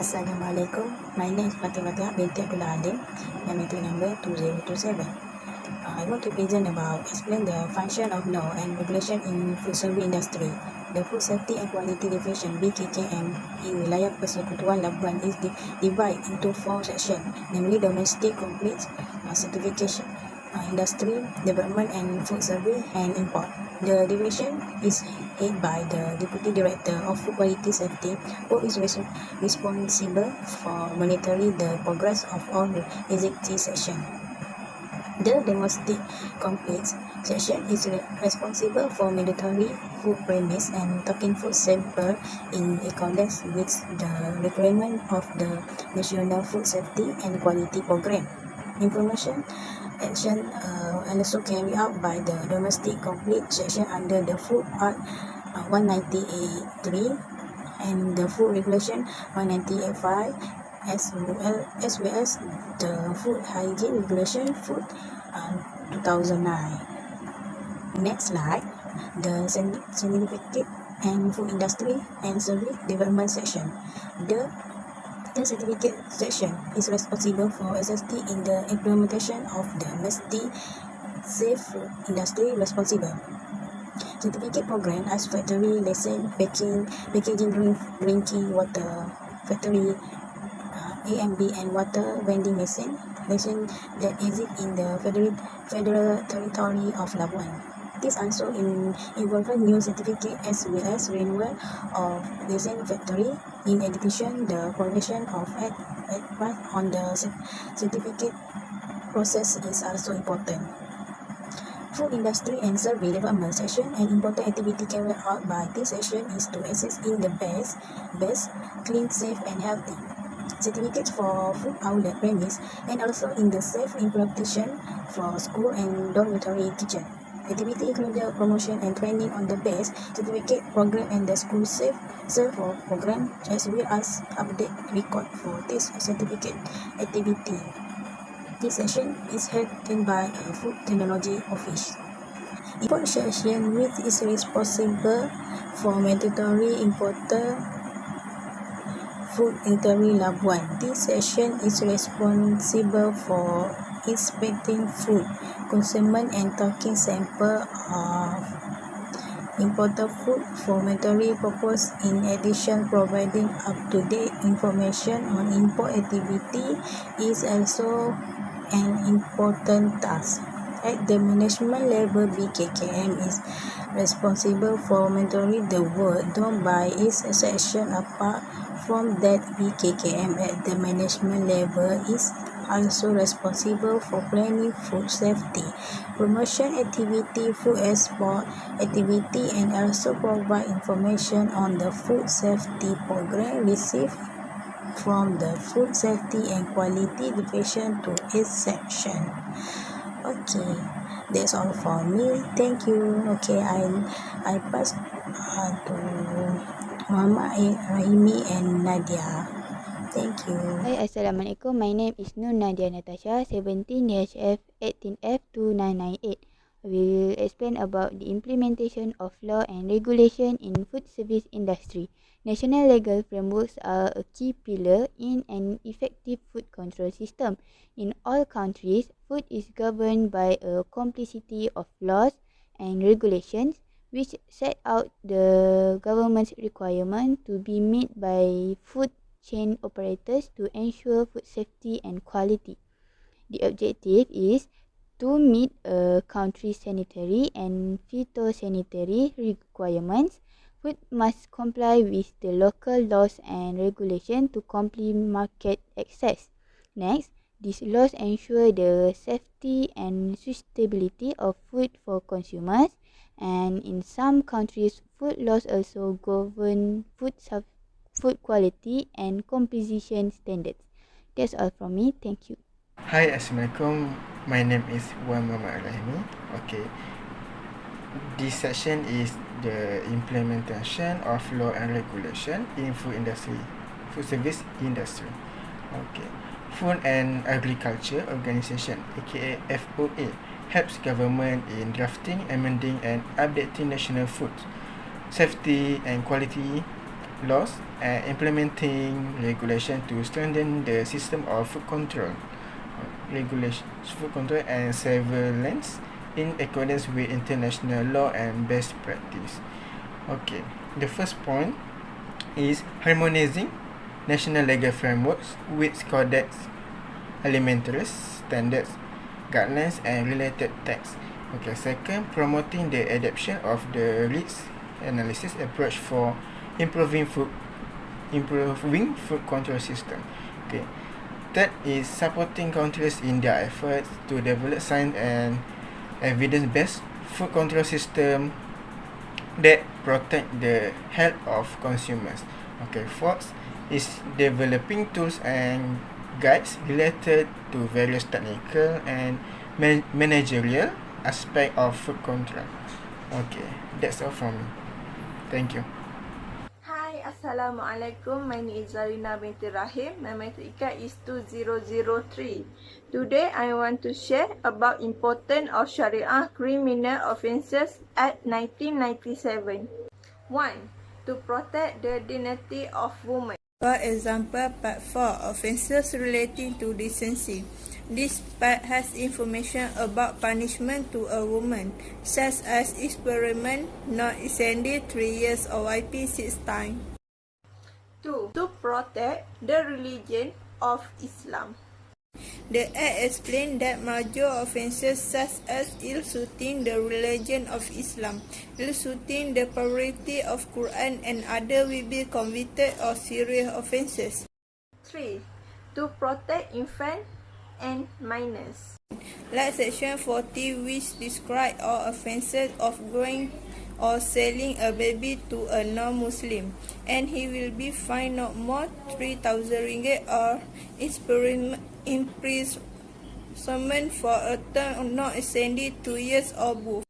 Assalamualaikum. My name is Fatimah binti Abdul Adim, and my number 2027. I want to present about explain the function of law and regulation in food service industry. The Food Safety and Quality Division (BKKM) in Wilayah Persekutuan Labuan is divided into 4 sections, namely domestic, complete, certification, industry, development and food service, and import. The division is headed by the Deputy Director of Food Quality Safety, who is responsible for monitoring the progress of all the executive sections. The domestic complete section is responsible for mandatory food premise and taking food sample in accordance with the requirement of the National Food Safety and Quality Program. Information action also carried out by the domestic complete section under the Food Act 198.3 and the Food Regulation 198.5 as well as the Food Hygiene Regulation Food 2009. Next slide, the certificate and food industry and service development section. The certificate section is responsible for assisting in the implementation of the domestic safe food industry responsible certificate program as factory license, packaging drinking water, factory AMB and water vending machine that exist in the federal territory of Labuan. This also involves new certificate as well as renewal of license factory. In addition, the provision of advice on the certificate process is also important. Food industry and service development section, an important activity carried out by this section is to assist in the best, clean, safe and healthy certificates for food outlet premise and also in the safe implementation for school and dormitory kitchen. Activity include the promotion and training on the best certificate program and the school safe program as well as update record for this certificate activity. This session is held by a Food Technology Office. Import section which is responsible for mandatory importer food entering Labuan. This section is responsible for inspecting food, consumption and taking sample of imported food for mandatory purpose. In addition, providing up-to-date information on import activity is also an important task. At the management level, BKKM is responsible for monitoring the work done by its section. Apart from that, BKKM at the management level is also responsible for planning food safety, promotion activity, food export activity, and also provide information on the food safety program received from the Food Safety and Quality Division to its section. Okay, that's all for me. Thank you. Okay, I pass to Muhammad Rahimi and Nadia. Thank you. Hi, Assalamualaikum. My name is Nur Nadia Natasha, 17DHF 18F2998. I will explain about the implementation of law and regulation in food service industry. National legal frameworks are a key pillar in an effective food control system. In all countries, food is governed by a complexity of laws and regulations which set out the government's requirement to be met by food chain operators to ensure food safety and quality. The objective is to meet a country's sanitary and phytosanitary requirements. Food must comply with the local laws and regulations to complete market access. Next, these laws ensure the safety and suitability of food for consumers, and in some countries, food laws also govern food quality and composition standards. That's all from me. Thank you. Hi, Assalamualaikum. My name is Wan Muhammad Rahimi. Okay. This section is the implementation of law and regulation in food service industry. Okay. Food and Agriculture Organization, aka FOA, helps government in drafting, amending, and updating national food safety and quality laws and implementing regulation to strengthen the system of food control and surveillance in accordance with international law and best practice. Okay, the first point is harmonizing national legal frameworks with codex alimentarius, standards, guidelines, and related texts. Okay, second, promoting the adoption of the risk analysis approach for improving food control system. Okay, third is supporting countries in their efforts to develop science and evidence-based food control system that protect the health of consumers. Okay, fourth is developing tools and guides related to various technical and managerial aspect of food control. Okay, that's all from me. Thank you. Hi, Assalamualaikum. My name is Zarina binti Rahim. My matric is 2003. Today, I want to share about importance of Syariah Criminal Offences Act 1997. 1. To protect the dignity of women. For example, Part 4, Offences relating to decency. This part has information about punishment to a woman, such as experiment not extended 3 years or YP 6 times. 2. To protect the religion of Islam. The Act explains that major offences such as ill-suiting the religion of Islam, ill-suiting the purity of Quran and other will be convicted of serious offences. 3. To protect infants and minors. Like Section 40, which describes all offences of growing or selling a baby to a non-Muslim, and he will be fined not more 3,000 ringgit or imprisonment for a term not exceeding 2 years or both.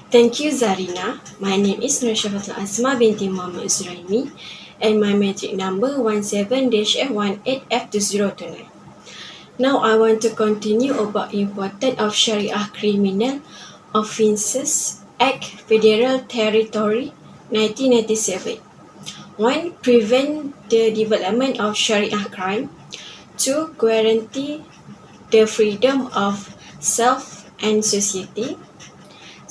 Thank you, Zarina. My name is Nurshafat Asma binti Muhammad Uzraimi, and my matric number 17-F18F2029. Now I want to continue about importance of Sharia Criminal Offences Act Federal Territory 1997. 1. Prevent the development of Sharia crime. 2. Guarantee the freedom of self and society.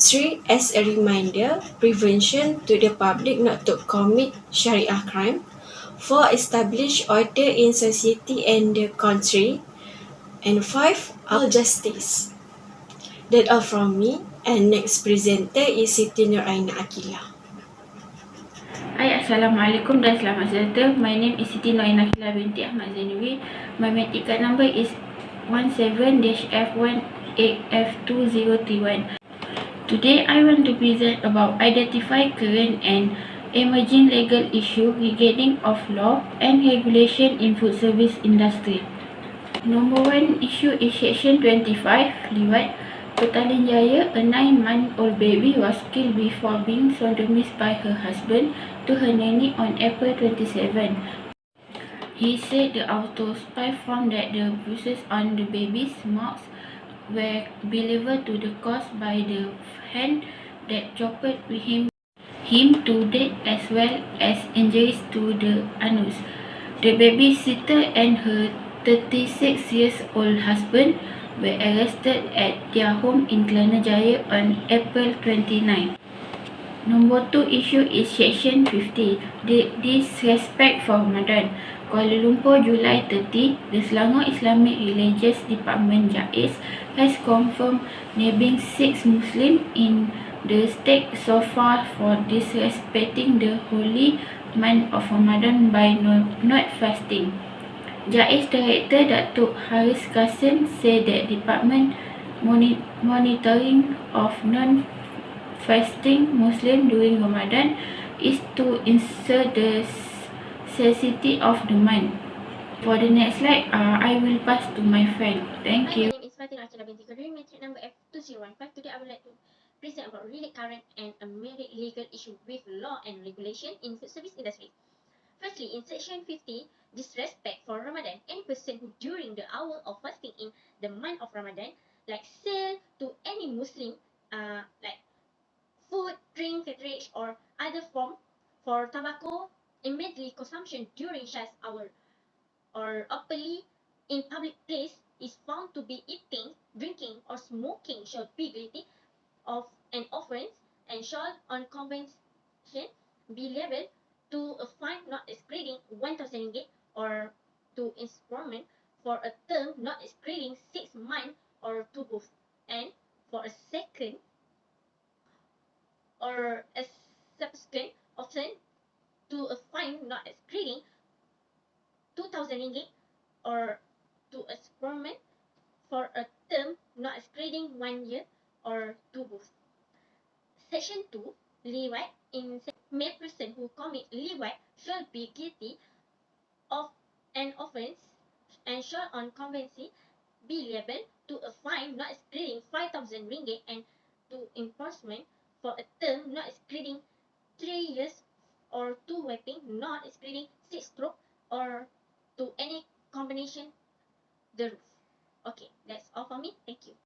3. As a reminder, prevention to the public not to commit Sharia crime. 4. Establish order in society and the country. And 5. All justice. That's all from me. And next presenter is Siti Nuraina Akila. Hai, Assalamualaikum dan selamat sejahtera. My name is Siti Nuraina Akila binti Ahmad Zainawi. My matric card number is 17-F18F2031. Today, I want to present about identify current and emerging legal issue regarding of law and regulation in food service industry. Number 1 issue is Section 25, Liwat. Petaling Jaya, a 9-month-old baby was killed before being sodomized by her husband to her nanny on April 27. He said the autopsy found that the bruises on the baby's mouth were believed to be caused by the hand that chopped him to death, as well as injuries to the anus. The babysitter and her 36-year-old husband were arrested at their home in Kelana Jaya on April 29. Number 2 issue is Section 50, Disrespect for Ramadan. Kuala Lumpur, July 30, the Selangor Islamic Religious Department JAIS has confirmed nabbing 6 Muslims in the state so far for disrespecting the holy month of Ramadan by not fasting. JAIS Director Datuk Haris Kassim said that department monitoring of non-fasting Muslim during Ramadan is to ensure the sanctity of the month. For the next slide, I will pass to my friend. Thank you. My name is Fatina Akila binti Karim, matric number F2015. Today I would like to present about really current and immediate legal issue with law and regulation in food service industry. Firstly, in Section 50, disrespect for Ramadan, any person who during the hour of fasting in the month of Ramadan, like sell to consumption during such hour or openly in public place is found to be eating, drinking, or smoking shall be guilty of an offence and shall on conviction be liable to a fine not exceeding 1,000 ringgit or to imprisonment for a term not exceeding 6 months or to both, and for a second or a subsequent offence to a fine not exceeding 2,000 ringgit or to a imprisonment for a term not exceeding 1 year or to both. Section 2, Lewat. In mere person who commit lewat shall be guilty of an offence and shall on conviction be liable to a fine not exceeding 5,000 ringgit and to imprisonment for a term not exceeding 3 years or to whipping not exceeding 6 strokes or to any combination thereof. Okay, that's all for me. Thank you.